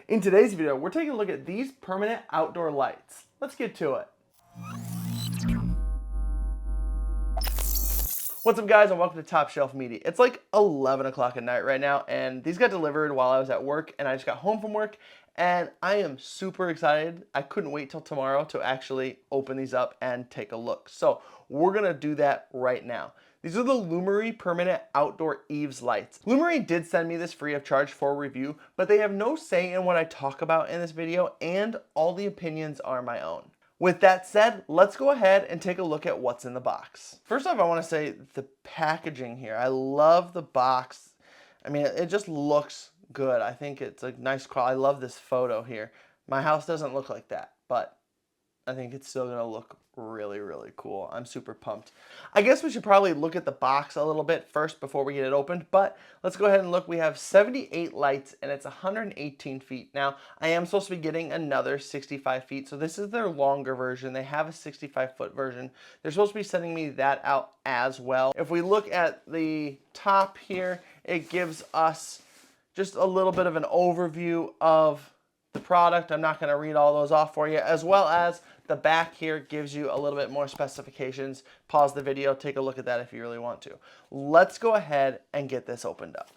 In today's video, we're taking a look at these permanent outdoor lights. Let's get to it. What's up guys, and welcome to TopShelf Media. It's like 11 o'clock at night right now, and these got delivered while I was at work, and I just got home from work, and I am super excited. I couldn't wait till tomorrow to actually open these up and take a look. So we're gonna do that right now. These are the Lumary Permanent Outdoor Eaves lights. Lumary did send me this free of charge for review, but they have no say in what I talk about in this video, and all the opinions are my own. With that said, let's go ahead and take a look at what's in the box. First off, I want to say the packaging here. I love the box. I mean, it just looks good. I think it's a nice quality. I love this photo here. My house doesn't look like that, but I think it's still gonna look really, really cool. I'm super pumped. I guess we should probably look at the box a little bit first before we get it opened, but let's go ahead and look. We have 78 lights and it's 118 feet. Now, I am supposed to be getting another 65 feet, so this is their longer version. They have a 65-foot version. They're supposed to be sending me that out as well. If we look at the top here, it gives us just a little bit of an overview of the product. I'm not going to read all those off for you, as well as the back here gives you a little bit more specifications. Pause the video, take a look at that if you really want to. Let's go ahead and get this opened up.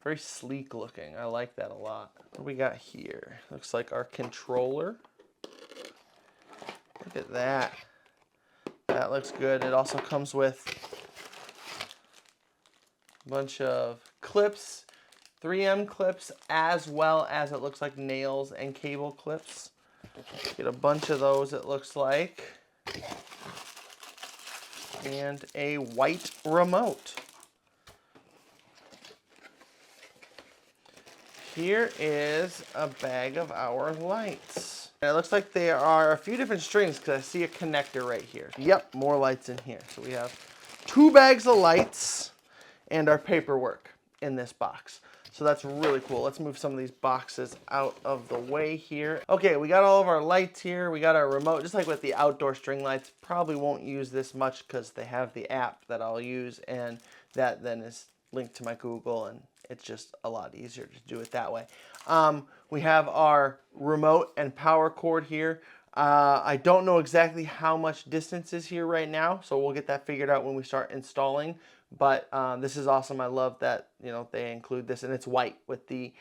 Very sleek looking. I like that a lot. What do we got here? Looks like our controller. Look at that. That looks good. It also comes with a bunch of clips, 3M clips, as well as it looks like nails and cable clips. Get a bunch of those, it looks like. And a white remote. Here is a bag of our lights. And it looks like there are a few different strings because I see a connector right here. Yep, more lights in here. So we have 2 bags of lights and our paperwork in this box. So that's really cool. Let's move some of these boxes out of the way here. Okay, we got all of our lights here. We got our remote, just like with the outdoor string lights. Probably won't use this much because they have the app that I'll use, and that then is linked to my Google, and it's just a lot easier to do it that way. We have our remote and power cord here. I don't know exactly how much distance is here right now, so we'll get that figured out when we start installing. But this is awesome. I love that, you know, they include this, and it's white. With the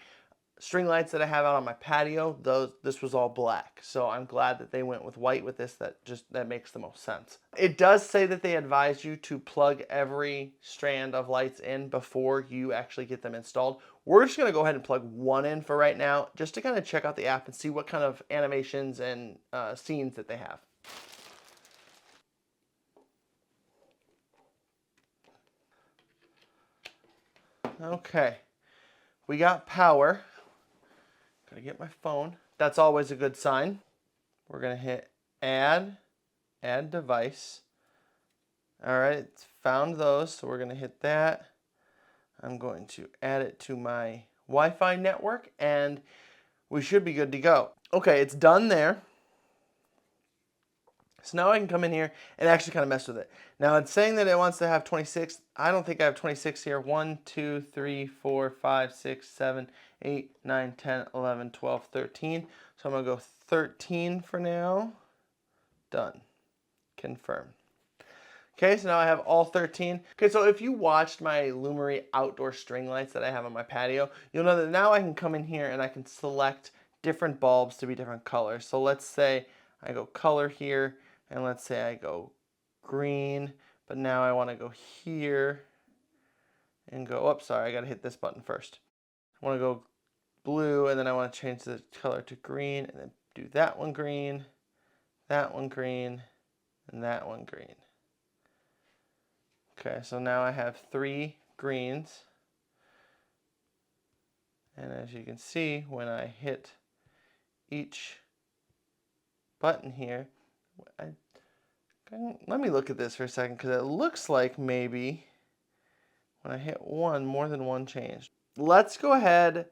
string lights that I have out on my patio, this was all black. So I'm glad that they went with white with this. That makes the most sense. It does say that they advise you to plug every strand of lights in before you actually get them installed. We're just going to go ahead and plug one in for right now, just to kind of check out the app and see what kind of animations and scenes that they have. Okay, we got power. Gotta get my phone. That's always a good sign. We're gonna hit add device. All right, it's found those, so we're gonna hit that. I'm going to add it to my Wi-Fi network, and we should be good to go. Okay, it's done there. So now I can come in here and actually kind of mess with it. Now it's saying that it wants to have 26. I don't think I have 26 here. 1, 2, 3, 4, 5, 6, 7, 8, 9, 10, 11, 12, 13. So I'm going to go 13 for now. Done. Confirm. Okay, so now I have all 13. Okay, so if you watched my Lumary outdoor string lights that I have on my patio, you'll know that now I can come in here and I can select different bulbs to be different colors. So let's say I go color here, and let's say I go green, but now I want to go here and go, oops, sorry, I got to hit this button first. I want to go blue, and then I want to change the color to green, and then do that one green, and that one green. Okay, so now I have 3 greens. And as you can see, when I hit each button here, let me look at this for a second, because it looks like maybe when I hit one, more than one changed. Let's go ahead,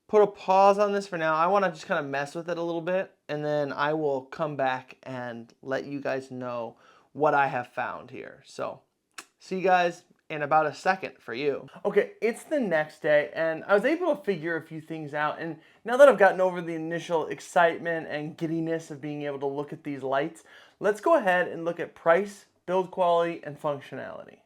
put a pause on this for now. I want to just kind of mess with it a little bit, and then I will come back and let you guys know what I have found here. So see you guys in about a second for you. Okay, it's the next day and I was able to figure a few things out, and now that I've gotten over the initial excitement and giddiness of being able to look at these lights, let's go ahead and look at price, build quality, and functionality.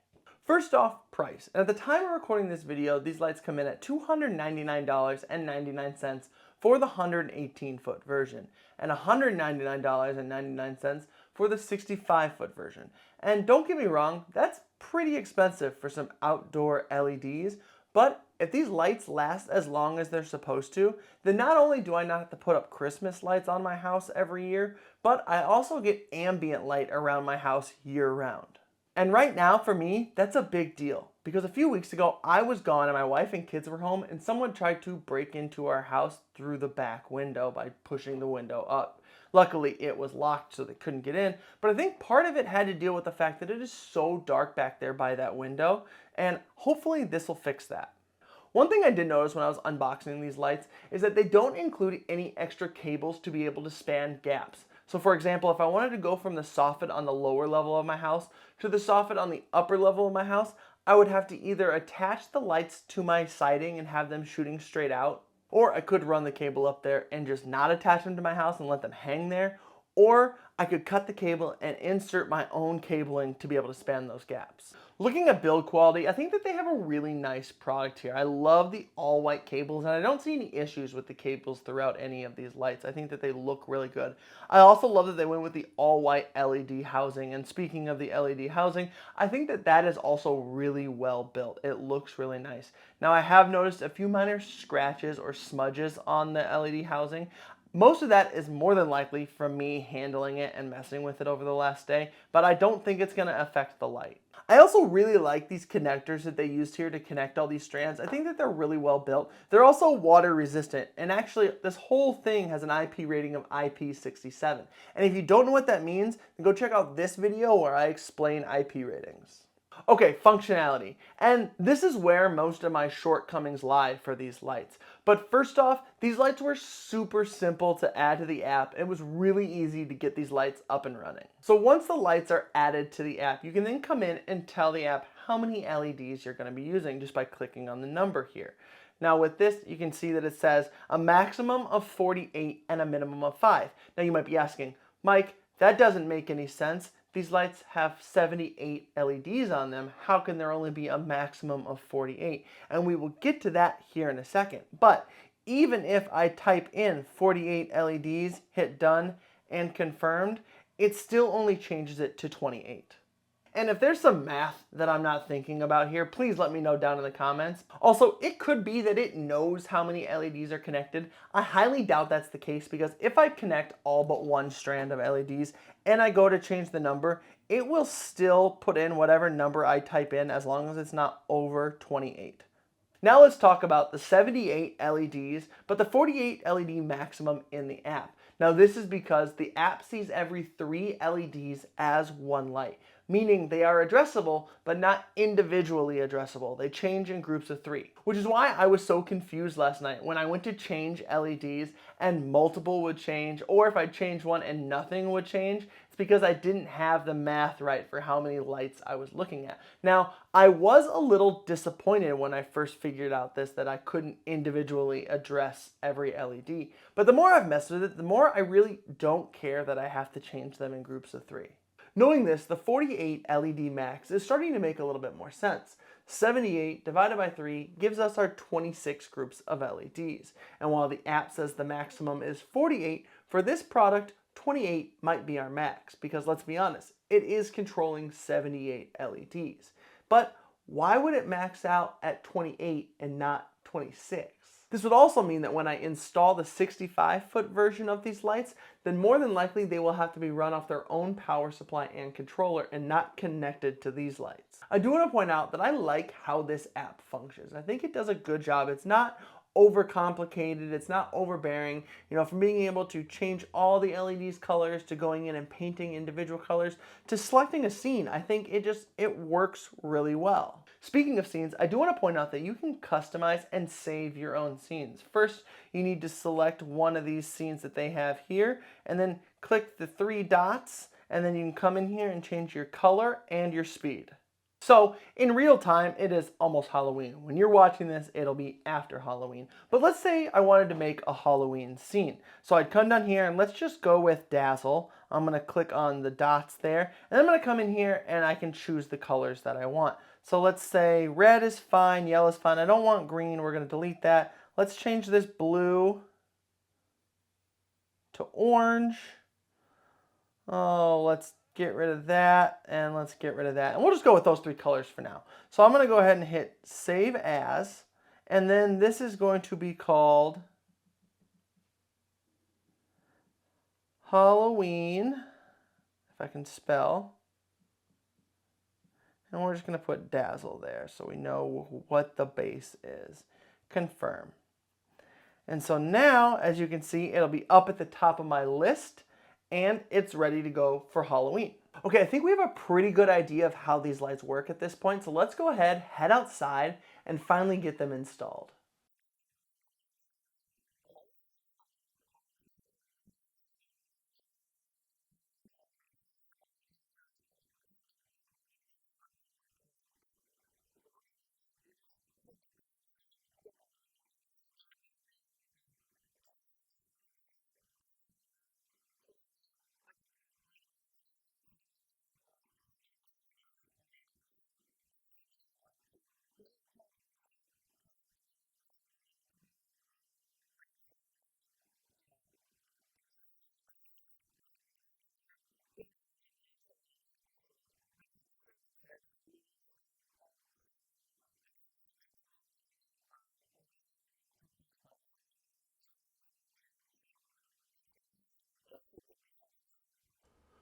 First off, price. And at the time of recording this video, these lights come in at $299.99 for the 118-foot version and $199.99 for the 65-foot version. And don't get me wrong, that's pretty expensive for some outdoor LEDs, but if these lights last as long as they're supposed to, then not only do I not have to put up Christmas lights on my house every year, but I also get ambient light around my house year round. And right now, for me, that's a big deal because a few weeks ago, I was gone and my wife and kids were home and someone tried to break into our house through the back window by pushing the window up. Luckily, it was locked so they couldn't get in, but I think part of it had to deal with the fact that it is so dark back there by that window, and hopefully this will fix that. One thing I did notice when I was unboxing these lights is that they don't include any extra cables to be able to span gaps. So for example, if I wanted to go from the soffit on the lower level of my house to the soffit on the upper level of my house, I would have to either attach the lights to my siding and have them shooting straight out, or I could run the cable up there and just not attach them to my house and let them hang there, or I could cut the cable and insert my own cabling to be able to span those gaps. Looking at build quality, I think that they have a really nice product here. I love the all-white cables, and I don't see any issues with the cables throughout any of these lights. I think that they look really good. I also love that they went with the all-white LED housing, and speaking of the LED housing, I think that that is also really well built. It looks really nice. Now, I have noticed a few minor scratches or smudges on the LED housing. Most of that is more than likely from me handling it and messing with it over the last day, but I don't think it's going to affect the light. I also really like these connectors that they used here to connect all these strands. I think that they're really well built. They're also water resistant, and actually this whole thing has an IP rating of IP67. And if you don't know what that means, then go check out this video where I explain IP ratings. Okay, functionality. And this is where most of my shortcomings lie for these lights. But first off, these lights were super simple to add to the app. It was really easy to get these lights up and running. So once the lights are added to the app, you can then come in and tell the app how many LEDs you're going to be using just by clicking on the number here. Now with this, you can see that it says a maximum of 48 and a minimum of 5. Now you might be asking, Mike, that doesn't make any sense. These lights have 78 LEDs on them. How can there only be a maximum of 48? And we will get to that here in a second. But even if I type in 48 LEDs, hit done, and confirmed, it still only changes it to 28. And if there's some math that I'm not thinking about here, please let me know down in the comments. Also, it could be that it knows how many LEDs are connected. I highly doubt that's the case because if I connect all but one strand of LEDs and I go to change the number, it will still put in whatever number I type in as long as it's not over 28. Now let's talk about the 78 LEDs, but the 48 LED maximum in the app. Now this is because the app sees every 3 LEDs as one light, meaning they are addressable, but not individually addressable. They change in groups of 3, which is why I was so confused last night when I went to change LEDs and multiple would change, or if I changed one and nothing would change. It's because I didn't have the math right for how many lights I was looking at. Now, I was a little disappointed when I first figured out this, that I couldn't individually address every LED. But the more I've messed with it, the more I really don't care that I have to change them in groups of 3. Knowing this, the 48 LED max is starting to make a little bit more sense. 78 divided by 3 gives us our 26 groups of LEDs. And while the app says the maximum is 48, for this product, 28 might be our max, because let's be honest, it is controlling 78 LEDs. But why would it max out at 28 and not 26? This would also mean that when I install the 65-foot version of these lights, then more than likely they will have to be run off their own power supply and controller and not connected to these lights. I do want to point out that I like how this app functions. I think it does a good job. It's not overcomplicated, it's not overbearing. You know, from being able to change all the LEDs colors to going in and painting individual colors to selecting a scene, I think it works really well. Speaking of scenes, I do want to point out that you can customize and save your own scenes. First, you need to select one of these scenes that they have here and then click the 3 dots, and then you can come in here and change your color and your speed. So in real time, it is almost Halloween. When you're watching this, it'll be after Halloween. But let's say I wanted to make a Halloween scene. So I'd come down here and let's just go with Dazzle. I'm gonna click on the dots there, and I'm gonna come in here and I can choose the colors that I want. So let's say red is fine, yellow is fine. I don't want green, we're gonna delete that. Let's change this blue to orange. Oh, let's get rid of that, and let's get rid of that. And we'll just go with those three colors for now. So I'm gonna go ahead and hit Save As, and then this is going to be called Halloween, if I can spell. And we're just gonna put Dazzle there so we know what the base is. Confirm. And so now, as you can see, it'll be up at the top of my list, and it's ready to go for Halloween. Okay, I think we have a pretty good idea of how these lights work at this point, so let's go ahead, head outside, and finally get them installed.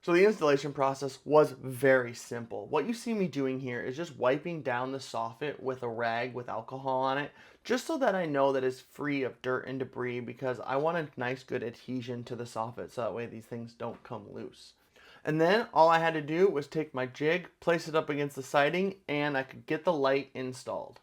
So the installation process was very simple. What you see me doing here is just wiping down the soffit with a rag with alcohol on it, just so that I know that it's free of dirt and debris, because I want a nice good adhesion to the soffit so that way these things don't come loose. And then all I had to do was take my jig, place it up against the siding, and I could get the light installed.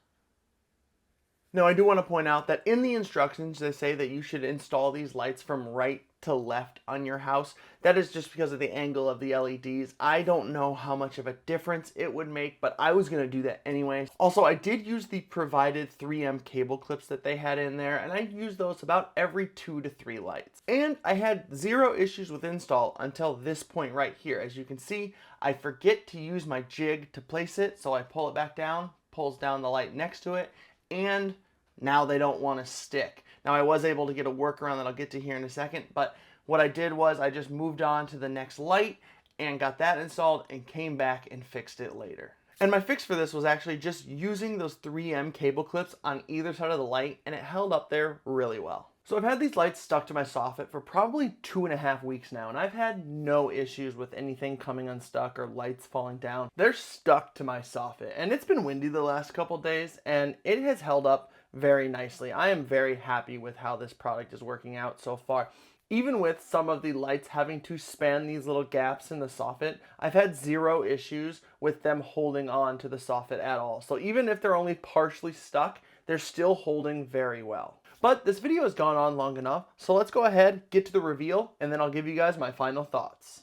Now, I do want to point out that in the instructions, they say that you should install these lights from right to left on your house. That is just because of the angle of the LEDs. I don't know how much of a difference it would make, but I was going to do that anyway. Also, I did use the provided 3M cable clips that they had in there, and I used those about every 2 to 3 lights. And I had 0 issues with install until this point right here. As you can see, I forget to use my jig to place it, so I pull it back down, pulls down the light next to it, and now they don't want to stick. Now, I was able to get a workaround that I'll get to here in a second, but what I did was I just moved on to the next light and got that installed and came back and fixed it later. And my fix for this was actually just using those 3M cable clips on either side of the light, and it held up there really well. So I've had these lights stuck to my soffit for probably 2.5 weeks now, and I've had no issues with anything coming unstuck or lights falling down. They're stuck to my soffit, and it's been windy the last couple days, and it has held up very nicely. I am very happy with how this product is working out so far. Even with some of the lights having to span these little gaps in the soffit, I've had 0 issues with them holding on to the soffit at all. So even if they're only partially stuck, they're still holding very well. But this video has gone on long enough, so let's go ahead, get to the reveal, and then I'll give you guys my final thoughts.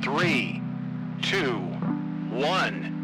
3, 2, 1.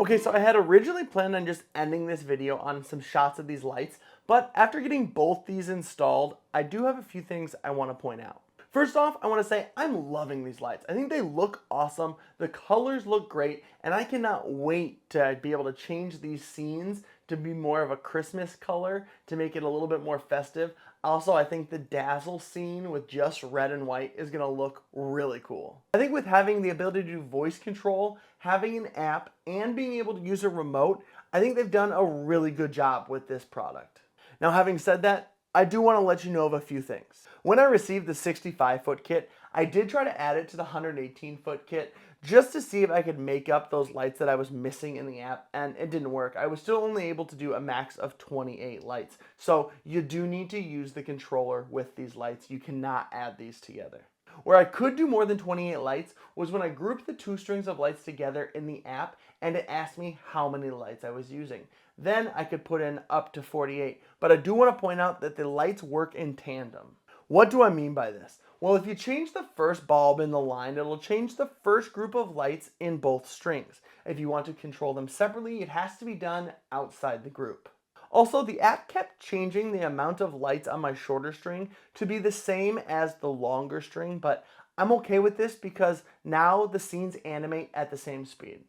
Okay, so I had originally planned on just ending this video on some shots of these lights, but after getting both these installed, I do have a few things I want to point out. First off, I want to say I'm loving these lights. I think they look awesome. The colors look great, and I cannot wait to be able to change these scenes to be more of a Christmas color to make it a little bit more festive. Also, I think the dazzle scene with just red and white is going to look really cool. I think with having the ability to do voice control, having an app, and being able to use a remote, I think they've done a really good job with this product. Now, having said that, I do want to let you know of a few things. When I received the 65-foot kit, I did try to add it to the 118-foot kit just to see if I could make up those lights that I was missing in the app, and it didn't work. I was still only able to do a max of 28 lights. So you do need to use the controller with these lights. You cannot add these together. Where I could do more than 28 lights was when I grouped the two strings of lights together in the app, and it asked me how many lights I was using. Then I could put in up to 48, but I do want to point out that the lights work in tandem. What do I mean by this? Well, if you change the first bulb in the line, it'll change the first group of lights in both strings. If you want to control them separately, it has to be done outside the group. Also, the app kept changing the amount of lights on my shorter string to be the same as the longer string, but I'm okay with this because now the scenes animate at the same speed.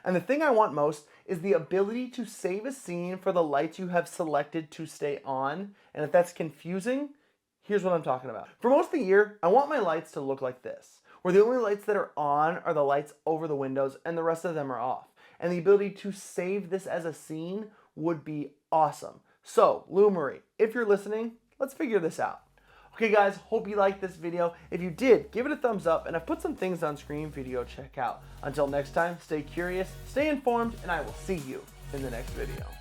And the thing I want most is the ability to save a scene for the lights you have selected to stay on. And if that's confusing, here's what I'm talking about. For most of the year, I want my lights to look like this, where the only lights that are on are the lights over the windows and the rest of them are off. And the ability to save this as a scene would be awesome. So, Lumary, if you're listening, let's figure this out. Okay guys, hope you liked this video. If you did, give it a thumbs up, and I've put some things on screen for you to go check out. Until next time, stay curious, stay informed, and I will see you in the next video.